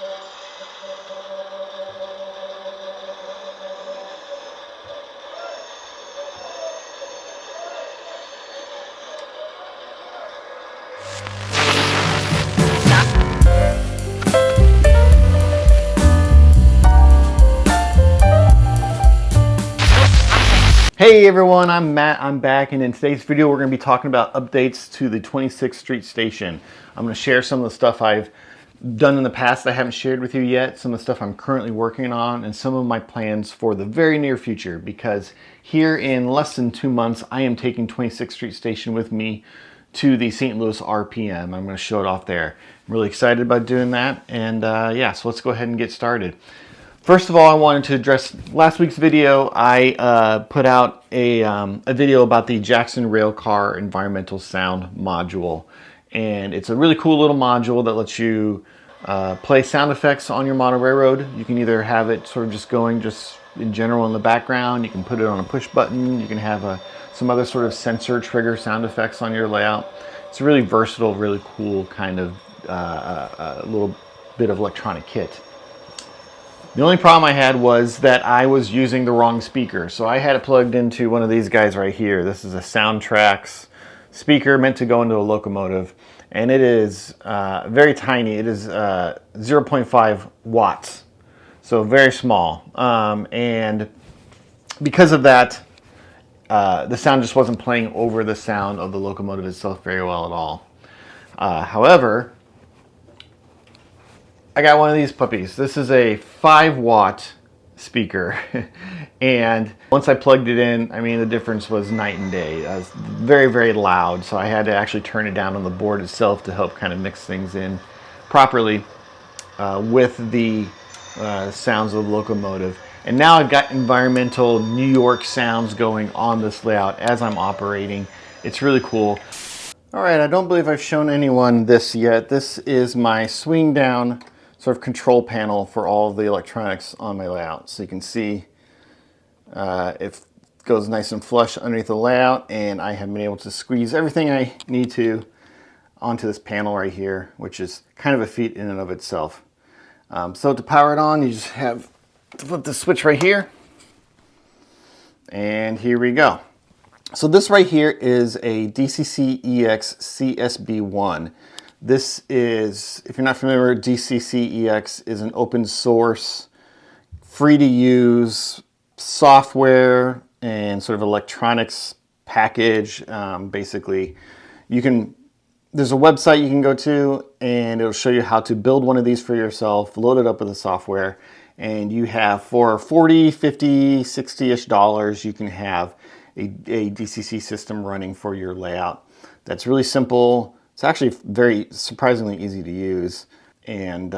Hey everyone, I'm Matt, I'm back, and in today's video we're going to be talking about updates to the 26th Street Station. I'm going to share some of the stuff I've done in the past that I haven't shared with you yet, some of the stuff I'm currently working on, and some of my plans for the very near future, because here in less than 2 months I am taking 26th Street Station with me to the St. Louis RPM. I'm going to show it off there. I'm really excited about doing that, and yeah, so let's go ahead and get started. First of all, I wanted to address last week's video. I put out a video about the Jackson Railcar Environmental Sound Module. And it's a really cool little module that lets you play sound effects on your model railroad. You can either have it sort of just going just in general in the background. You can put it on a push button. You can have some other sort of sensor trigger sound effects on your layout. It's a really versatile, really cool kind of little bit of electronic kit. The only problem I had was that I was using the wrong speaker. So I had it plugged into one of these guys right here. This is a Soundtrax speaker meant to go into a locomotive. And it is very tiny. It is 0.5 watts. So very small. And because of that, the sound just wasn't playing over the sound of the locomotive itself very well at all. However, I got one of these puppies. This is a 5-watt speaker. And once I plugged it in, I mean, the difference was night and day. It was very, very loud. So I had to actually turn it down on the board itself to help kind of mix things in properly with the sounds of the locomotive. And now I've got environmental New York sounds going on this layout as I'm operating. It's really cool. All right, I don't believe I've shown anyone this yet. This is my swing down sort of control panel for all of the electronics on my layout. So you can see it goes nice and flush underneath the layout, and I have been able to squeeze everything I need to onto this panel right here, which is kind of a feat in and of itself. So to power it on, you just have to flip the switch right here, and here we go. So this right here is a DCC-EX CSB1. This is, if you're not familiar, DCC-EX is an open source, free to use software and sort of electronics package. Basically, there's a website you can go to and it'll show you how to build one of these for yourself, load it up with the software, and you have for $40, $50, $60-ish dollars, you can have a DCC system running for your layout. That's really simple. It's actually very surprisingly easy to use and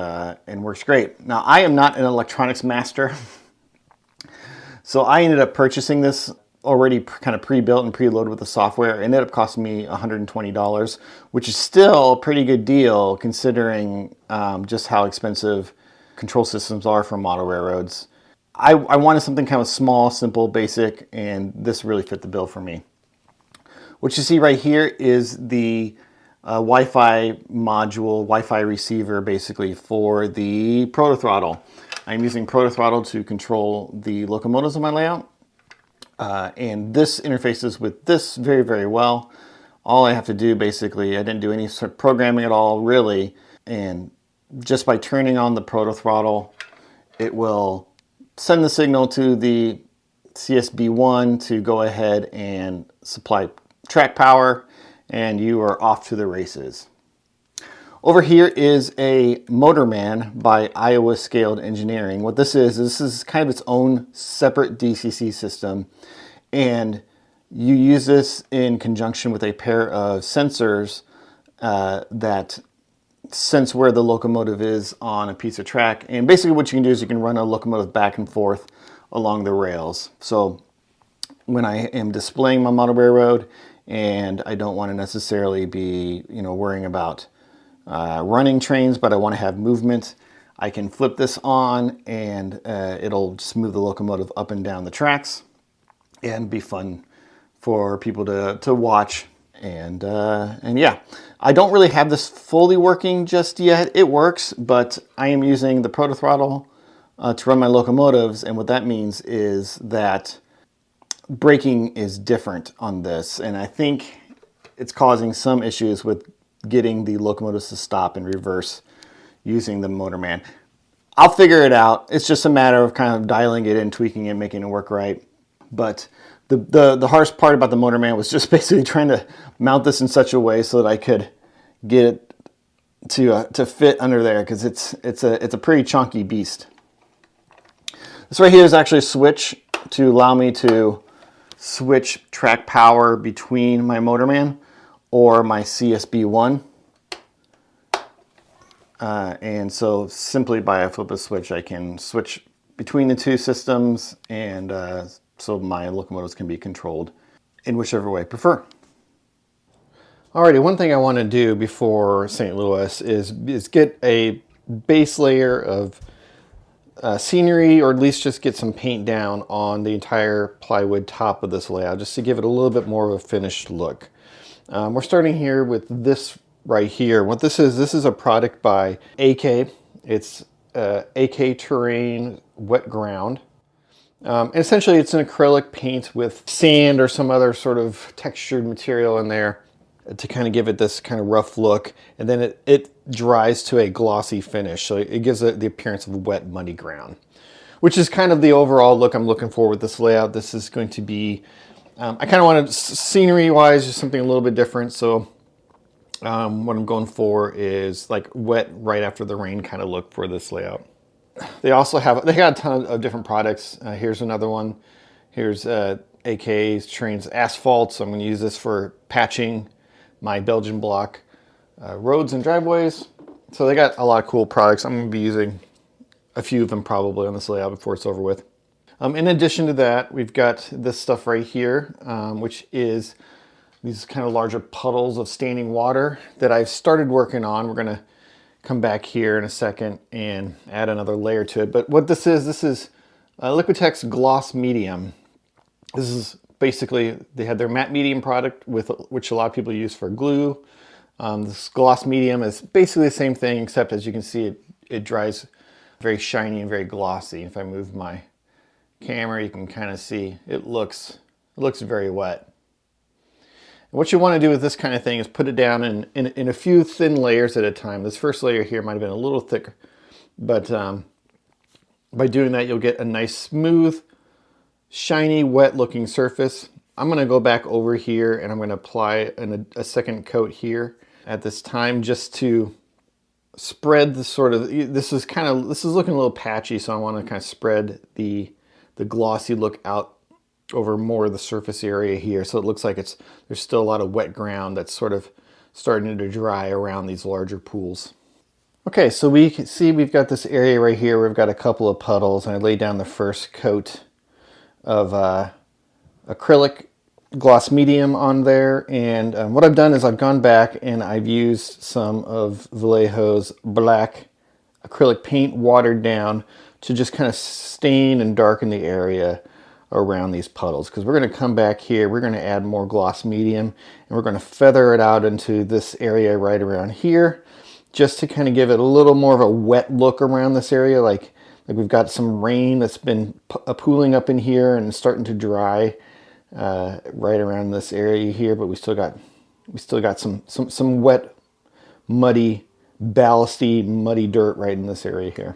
works great. Now, I am not an electronics master, so I ended up purchasing this already kind of pre-built and preloaded with the software. It ended up costing me $120, which is still a pretty good deal considering just how expensive control systems are for model railroads. I wanted something kind of small, simple, basic, and this really fit the bill for me. What you see right here is the Wi-Fi module, Wi-Fi receiver, basically for the Protothrottle. I'm using Protothrottle to control the locomotives on my layout, and this interfaces with this very, very well. All I have to do, basically, I didn't do any sort of programming at all, really, and just by turning on the Protothrottle, it will send the signal to the CSB1 to go ahead and supply track power, and you are off to the races. Over here is a Motorman by Iowa Scaled Engineering. What this is kind of its own separate DCC system, and you use this in conjunction with a pair of sensors that sense where the locomotive is on a piece of track. And basically what you can do is you can run a locomotive back and forth along the rails. So when I am displaying my model railroad and I don't want to necessarily be, worrying about running trains, but I want to have movement, I can flip this on and it'll just move the locomotive up and down the tracks and be fun for people to watch And yeah, I don't really have this fully working just yet. It works, but I am using the Proto Throttle to run my locomotives, and what that means is that braking is different on this, and I think it's causing some issues with getting the locomotives to stop and reverse using the Motorman. I'll figure it out. It's just a matter of kind of dialing it in, tweaking it, making it work right. But the hardest part about the Motorman was just basically trying to mount this in such a way so that I could get it to fit under there, because it's a pretty chunky beast. This right here is actually a switch to allow me to switch track power between my Motorman or my CSB1. And so simply by a flip of a switch, I can switch between the two systems, and so my locomotives can be controlled in whichever way I prefer. Alrighty, one thing I want to do before St. Louis is get a base layer of scenery, or at least just get some paint down on the entire plywood top of this layout, just to give it a little bit more of a finished look. We're starting here with this right here. What this is a product by AK. It's AK Terrain Wet Ground. And essentially it's an acrylic paint with sand or some other sort of textured material in there to kind of give it this kind of rough look, and then it dries to a glossy finish, so it gives it the appearance of a wet, muddy ground, which is kind of the overall look I'm looking for with this layout. This is going to be, I kind of wanted, scenery-wise, just something a little bit different, so what I'm going for is like wet right after the rain kind of look for this layout. They got a ton of different products. Here's another one. Here's AK's Terrain's Asphalt, so I'm going to use this for patching my Belgian block roads and driveways. So they got a lot of cool products. I'm going to be using a few of them probably on this layout before it's over with. In addition to that, we've got this stuff right here, which is these kind of larger puddles of standing water that I've started working on. We're going to come back here in a second and add another layer to it. But what this is Liquitex Gloss Medium. This is basically, they had their matte medium product, which a lot of people use for glue. This gloss medium is basically the same thing, except as you can see, it dries very shiny and very glossy. If I move my camera, you can kind of see it looks very wet. And what you want to do with this kind of thing is put it down in a few thin layers at a time. This first layer here might have been a little thicker, but by doing that, you'll get a nice smooth, shiny, wet looking surface. I'm going to go back over here and I'm going to apply a second coat here at this time, just to spread the sort of, this is looking a little patchy, so I want to kind of spread the glossy look out over more of the surface area here, so it looks like there's still a lot of wet ground that's sort of starting to dry around these larger pools. Okay, so we can see we've got this area right here where we've got a couple of puddles, and I laid down the first coat of acrylic gloss medium on there, and what I've done is I've gone back and I've used some of Vallejo's black acrylic paint watered down to just kind of stain and darken the area around these puddles, because we're going to come back here, we're going to add more gloss medium, and we're going to feather it out into this area right around here, just to kind of give it a little more of a wet look around this area, like we've got some rain that's been pooling up in here and starting to dry right around this area here, but we still got some wet, muddy, ballasty, muddy dirt right in this area here.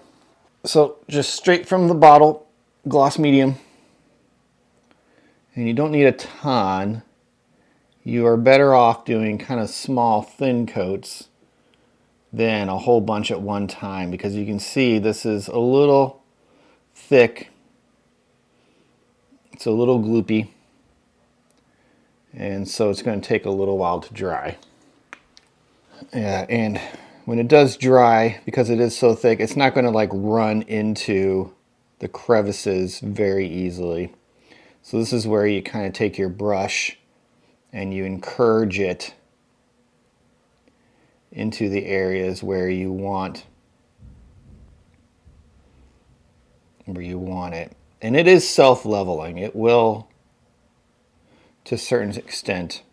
So just straight from the bottle, gloss medium, and you don't need a ton. You are better off doing kind of small, thin coats than a whole bunch at one time, because you can see this is a little thick, it's a little gloopy, and so it's going to take a little while to dry. And when it does dry, because it is so thick, it's not going to like run into the crevices very easily. So this is where you kind of take your brush and you encourage it into the areas where you want it. And it is self-leveling. It will, to a certain extent,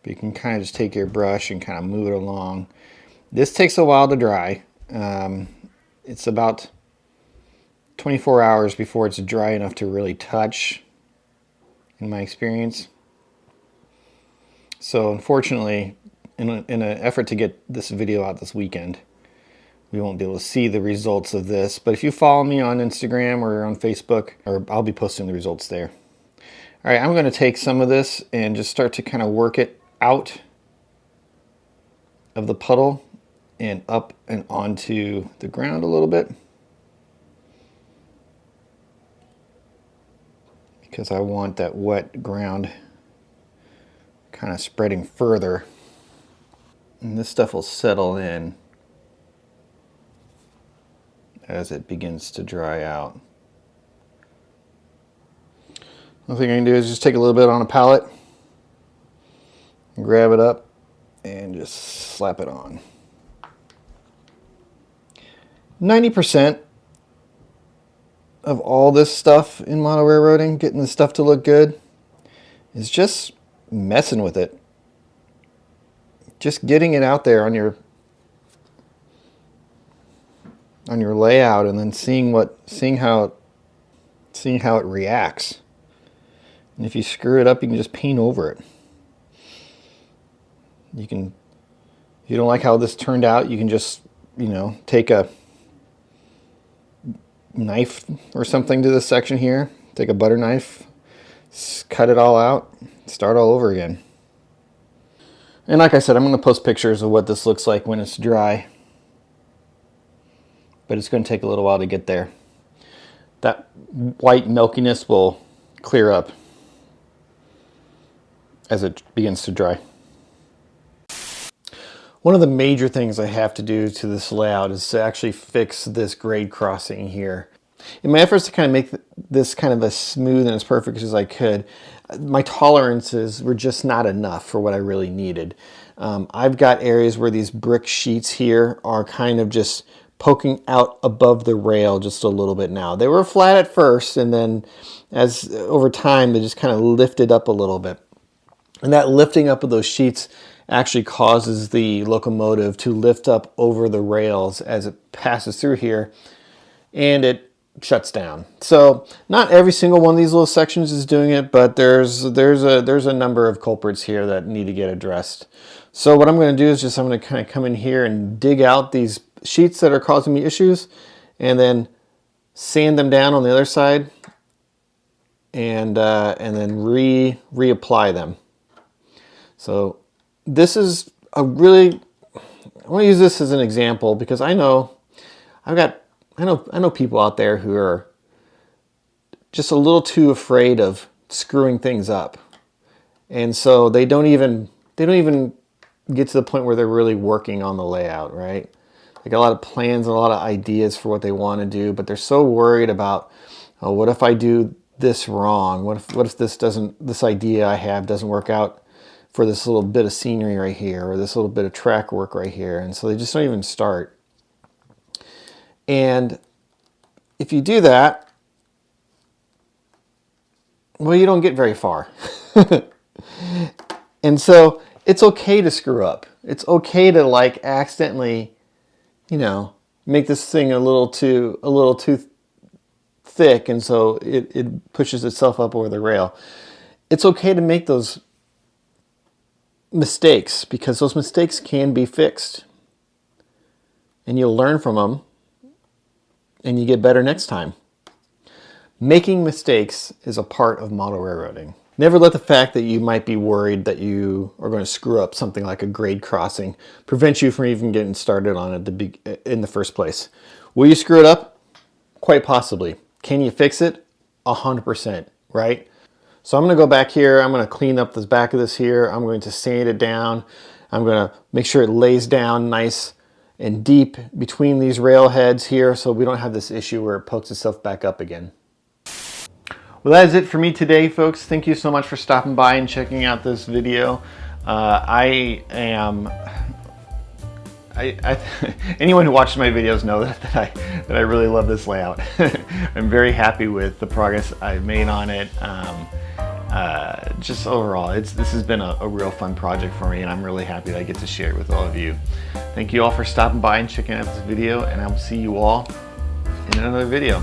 But you can kind of just take your brush and kind of move it along. This takes a while to dry. It's about 24 hours before it's dry enough to really touch, in my experience. So unfortunately, in an effort to get this video out this weekend, we won't be able to see the results of this. But if you follow me on Instagram or on Facebook, I'll be posting the results there. All right, I'm going to take some of this and just start to kind of work it out of the puddle and up and onto the ground a little bit, because I want that wet ground kind of spreading further, and this stuff will settle in as it begins to dry out. One thing I can do is just take a little bit on a palette, grab it up, and just slap it on. 90% of all this stuff in model railroading, getting the stuff to look good, is just messing with it. Just getting it out there on your layout, and then seeing how it reacts. And if you screw it up, you can just paint over it. If you don't like how this turned out, you can just, take a knife or something to this section here, take a butter knife, cut it all out, start all over again. And like I said, I'm going to post pictures of what this looks like when it's dry, but it's going to take a little while to get there. That white milkiness will clear up as it begins to dry. One of the major things I have to do to this layout is to actually fix this grade crossing here. In my efforts to kind of make this kind of as smooth and as perfect as I could, my tolerances were just not enough for what I really needed. I've got areas where these brick sheets here are kind of just poking out above the rail just a little bit now. They were flat at first, and then as over time they just kind of lifted up a little bit. And that lifting up of those sheets actually causes the locomotive to lift up over the rails as it passes through here, and it shuts down. So not every single one of these little sections is doing it, but there's a number of culprits here that need to get addressed. So what I'm going to do is I'm going to kind of come in here and dig out these sheets that are causing me issues, and then sand them down on the other side, and then reapply them. So this is I want to use this as an example, because I know people out there who are just a little too afraid of screwing things up, and so they don't even get to the point where they're really working on the layout, right? They got a lot of plans and a lot of ideas for what they want to do, but they're so worried about, oh, what if I do this wrong? What if this idea I have doesn't work out for this little bit of scenery right here, or this little bit of track work right here? And so they just don't even start. And if you do that, well, you don't get very far. And so it's okay to screw up. It's okay to accidentally, make this thing a little too thick, and so it pushes itself up over the rail. It's okay to make those mistakes, because those mistakes can be fixed, and you'll learn from them, and you get better next time. Making mistakes is a part of model railroading. Never let the fact that you might be worried that you are going to screw up something like a grade crossing prevent you from even getting started on it in the first place. Will you screw it up? Quite possibly. Can you fix it? 100%, right? So I'm going to go back here. I'm going to clean up the back of this here. I'm going to sand it down. I'm going to make sure it lays down nice and deep between these rail heads here, so we don't have this issue where it pokes itself back up again. Well, that is it for me today, folks. Thank you so much for stopping by and checking out this video. Anyone who watches my videos know that I really love this layout. I'm very happy with the progress I've made on it. just overall, this has been a real fun project for me, and I'm really happy that I get to share it with all of you. Thank you all for stopping by and checking out this video, and I will see you all in another video.